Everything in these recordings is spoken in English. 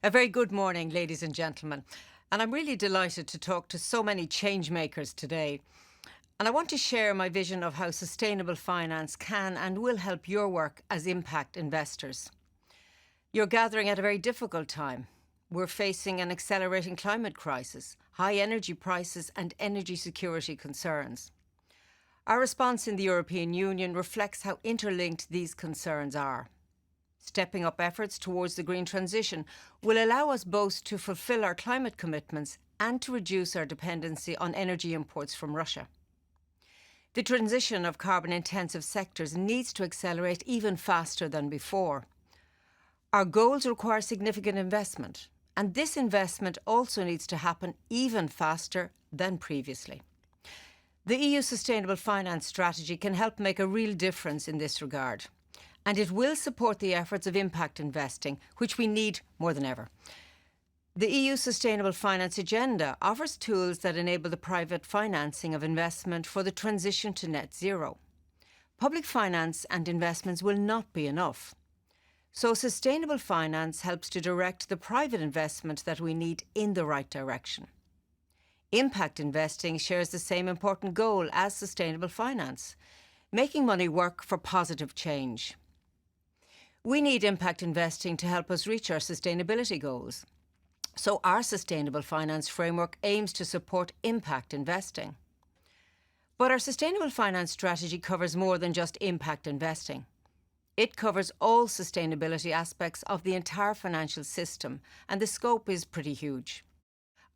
A very good morning, ladies and gentlemen. And I'm really delighted to talk to so many change makers today. And I want to share my vision of how sustainable finance can and will help your work as impact investors. You're gathering at a very difficult time. We're facing an accelerating climate crisis, high energy prices, and energy security concerns. Our response in the European Union reflects how interlinked these concerns are. Stepping up efforts towards the green transition will allow us both to fulfil our climate commitments and to reduce our dependency on energy imports from Russia. The transition of carbon-intensive sectors needs to accelerate even faster than before. Our goals require significant investment, and this investment also needs to happen even faster than previously. The EU Sustainable Finance Strategy can help make a real difference in this regard, and it will support the efforts of impact investing, which we need more than ever. The EU Sustainable Finance Agenda offers tools that enable the private financing of investment for the transition to net zero. Public finance and investments will not be enough. So sustainable finance helps to direct the private investment that we need in the right direction. Impact investing shares the same important goal as sustainable finance, making money work for positive change. We need impact investing to help us reach our sustainability goals. So our sustainable finance framework aims to support impact investing. But our sustainable finance strategy covers more than just impact investing. It covers all sustainability aspects of the entire financial system, and the scope is pretty huge.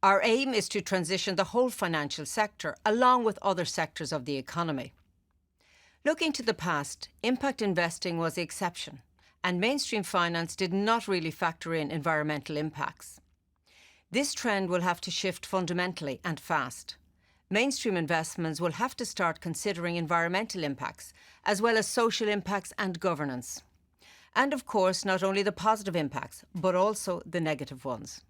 Our aim is to transition the whole financial sector along with other sectors of the economy. Looking to the past, impact investing was the exception, and mainstream finance did not really factor in environmental impacts. This trend will have to shift fundamentally and fast. Mainstream investments will have to start considering environmental impacts, as well as social impacts and governance. And of course, not only the positive impacts, but also the negative ones.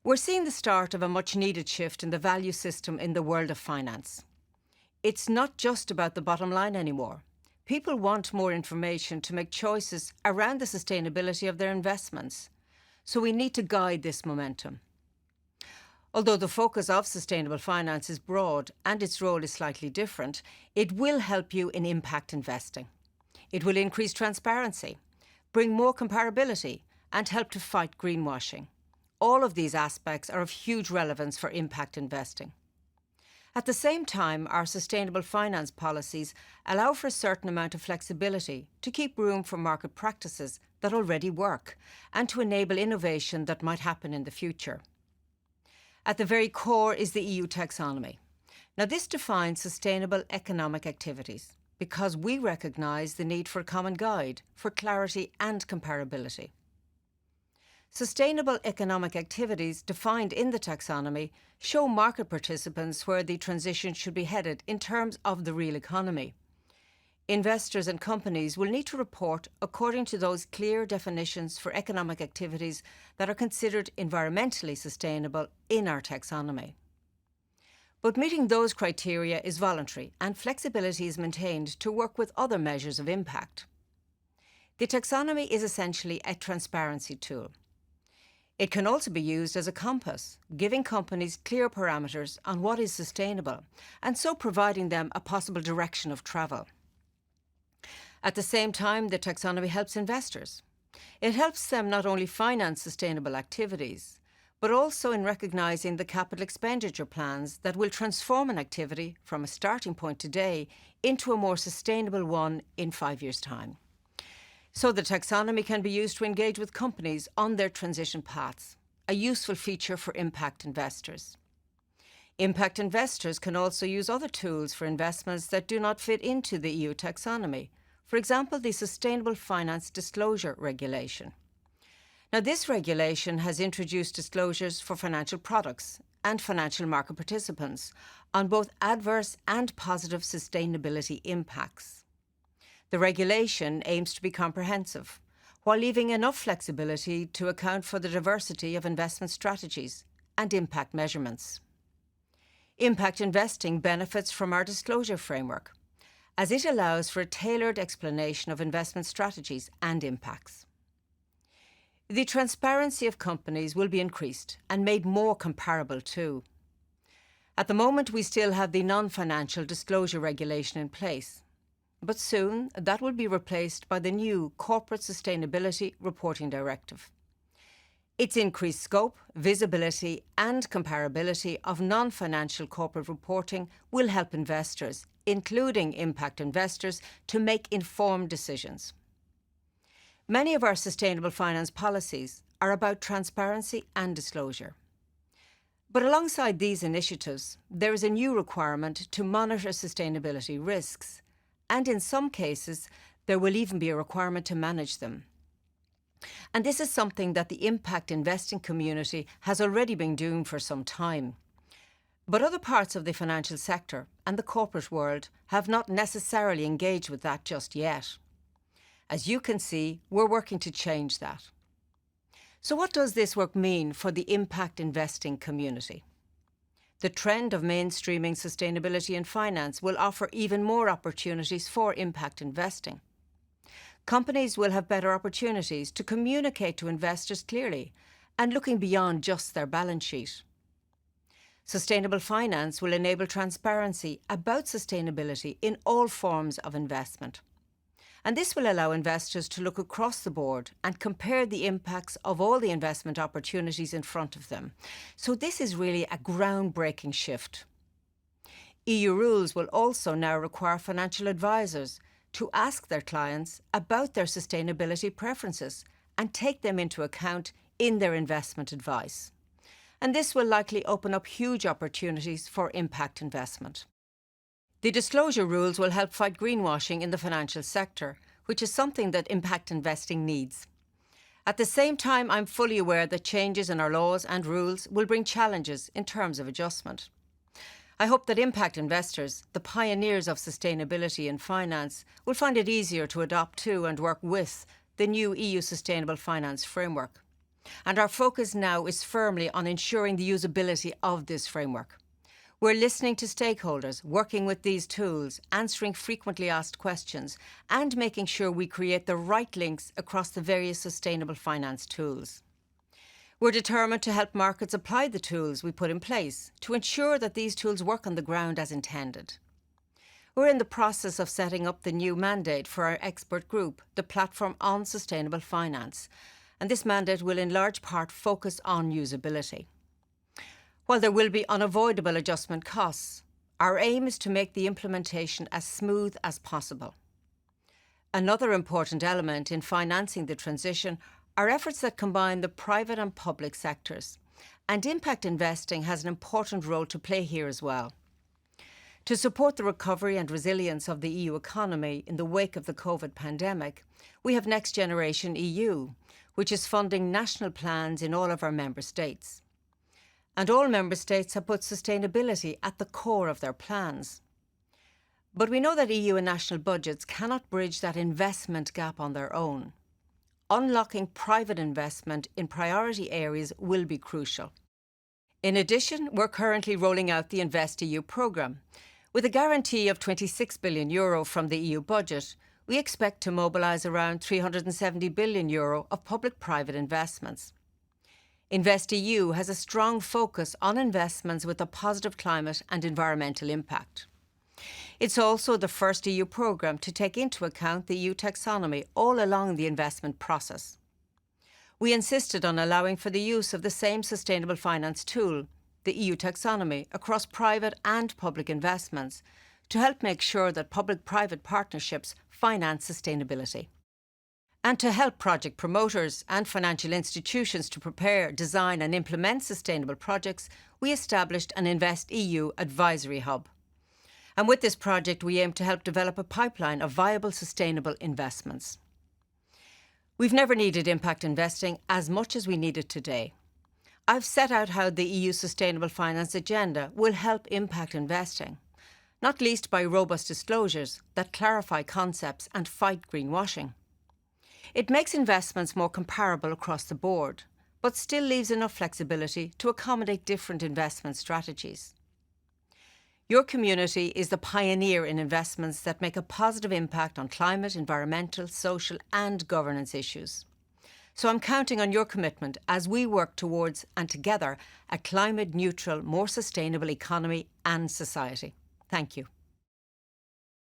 We're seeing the start of a much needed shift in the value system in the world of finance. It's not just about the bottom line anymore. People want more information to make choices around the sustainability of their investments. So we need to guide this momentum. Although the focus of sustainable finance is broad and its role is slightly different, it will help you in impact investing. It will increase transparency, bring more comparability, and help to fight greenwashing. All of these aspects are of huge relevance for impact investing. At the same time, our sustainable finance policies allow for a certain amount of flexibility to keep room for market practices that already work and to enable innovation that might happen in the future. At the very core is the EU taxonomy. Now, this defines sustainable economic activities because we recognise the need for a common guide for clarity and comparability. Sustainable economic activities defined in the taxonomy show market participants where the transition should be headed in terms of the real economy. Investors and companies will need to report according to those clear definitions for economic activities that are considered environmentally sustainable in our taxonomy. But meeting those criteria is voluntary, and flexibility is maintained to work with other measures of impact. The taxonomy is essentially a transparency tool. It can also be used as a compass, giving companies clear parameters on what is sustainable, and so providing them a possible direction of travel. At the same time, the taxonomy helps investors. It helps them not only finance sustainable activities, but also in recognising the capital expenditure plans that will transform an activity from a starting point today into a more sustainable one in 5 years' time. So the taxonomy can be used to engage with companies on their transition paths, a useful feature for impact investors. Impact investors can also use other tools for investments that do not fit into the EU taxonomy, for example, the Sustainable Finance Disclosure Regulation. Now, this regulation has introduced disclosures for financial products and financial market participants on both adverse and positive sustainability impacts. The regulation aims to be comprehensive, while leaving enough flexibility to account for the diversity of investment strategies and impact measurements. Impact investing benefits from our disclosure framework, as it allows for a tailored explanation of investment strategies and impacts. The transparency of companies will be increased and made more comparable too. At the moment, we still have the non-financial disclosure regulation in place, but soon that will be replaced by the new Corporate Sustainability Reporting Directive. Its increased scope, visibility and comparability of non-financial corporate reporting will help investors, including impact investors, to make informed decisions. Many of our sustainable finance policies are about transparency and disclosure. But alongside these initiatives, there is a new requirement to monitor sustainability risks, and in some cases, there will even be a requirement to manage them. And this is something that the impact investing community has already been doing for some time. But other parts of the financial sector and the corporate world have not necessarily engaged with that just yet. As you can see, we're working to change that. So what does this work mean for the impact investing community? The trend of mainstreaming sustainability in finance will offer even more opportunities for impact investing. Companies will have better opportunities to communicate to investors clearly and looking beyond just their balance sheet. Sustainable finance will enable transparency about sustainability in all forms of investment. And this will allow investors to look across the board and compare the impacts of all the investment opportunities in front of them. So this is really a groundbreaking shift. EU rules will also now require financial advisors to ask their clients about their sustainability preferences and take them into account in their investment advice. And this will likely open up huge opportunities for impact investment. The disclosure rules will help fight greenwashing in the financial sector, which is something that impact investing needs. At the same time, I'm fully aware that changes in our laws and rules will bring challenges in terms of adjustment. I hope that impact investors, the pioneers of sustainability in finance, will find it easier to adopt to and work with the new EU Sustainable Finance Framework. And our focus now is firmly on ensuring the usability of this framework. We're listening to stakeholders, working with these tools, answering frequently asked questions, and making sure we create the right links across the various sustainable finance tools. We're determined to help markets apply the tools we put in place to ensure that these tools work on the ground as intended. We're in the process of setting up the new mandate for our expert group, the Platform on Sustainable Finance, and this mandate will in large part focus on usability. While there will be unavoidable adjustment costs, our aim is to make the implementation as smooth as possible. Another important element in financing the transition are efforts that combine the private and public sectors, and impact investing has an important role to play here as well. To support the recovery and resilience of the EU economy in the wake of the COVID pandemic, we have Next Generation EU, which is funding national plans in all of our member states. And all member states have put sustainability at the core of their plans. But we know that EU and national budgets cannot bridge that investment gap on their own. Unlocking private investment in priority areas will be crucial. In addition, we're currently rolling out the InvestEU programme. With a guarantee of €26 billion from the EU budget, we expect to mobilise around €370 billion of public-private investments. InvestEU has a strong focus on investments with a positive climate and environmental impact. It's also the first EU programme to take into account the EU taxonomy all along the investment process. We insisted on allowing for the use of the same sustainable finance tool, the EU taxonomy, across private and public investments to help make sure that public-private partnerships finance sustainability. And to help project promoters and financial institutions to prepare, design and implement sustainable projects, we established an InvestEU advisory hub. And with this project, we aim to help develop a pipeline of viable, sustainable investments. We've never needed impact investing as much as we need it today. I've set out how the EU Sustainable Finance Agenda will help impact investing, not least by robust disclosures that clarify concepts and fight greenwashing. It makes investments more comparable across the board, but still leaves enough flexibility to accommodate different investment strategies. Your community is the pioneer in investments that make a positive impact on climate, environmental, social and governance issues. So I'm counting on your commitment as we work towards, and together, a climate neutral, more sustainable economy and society. Thank you.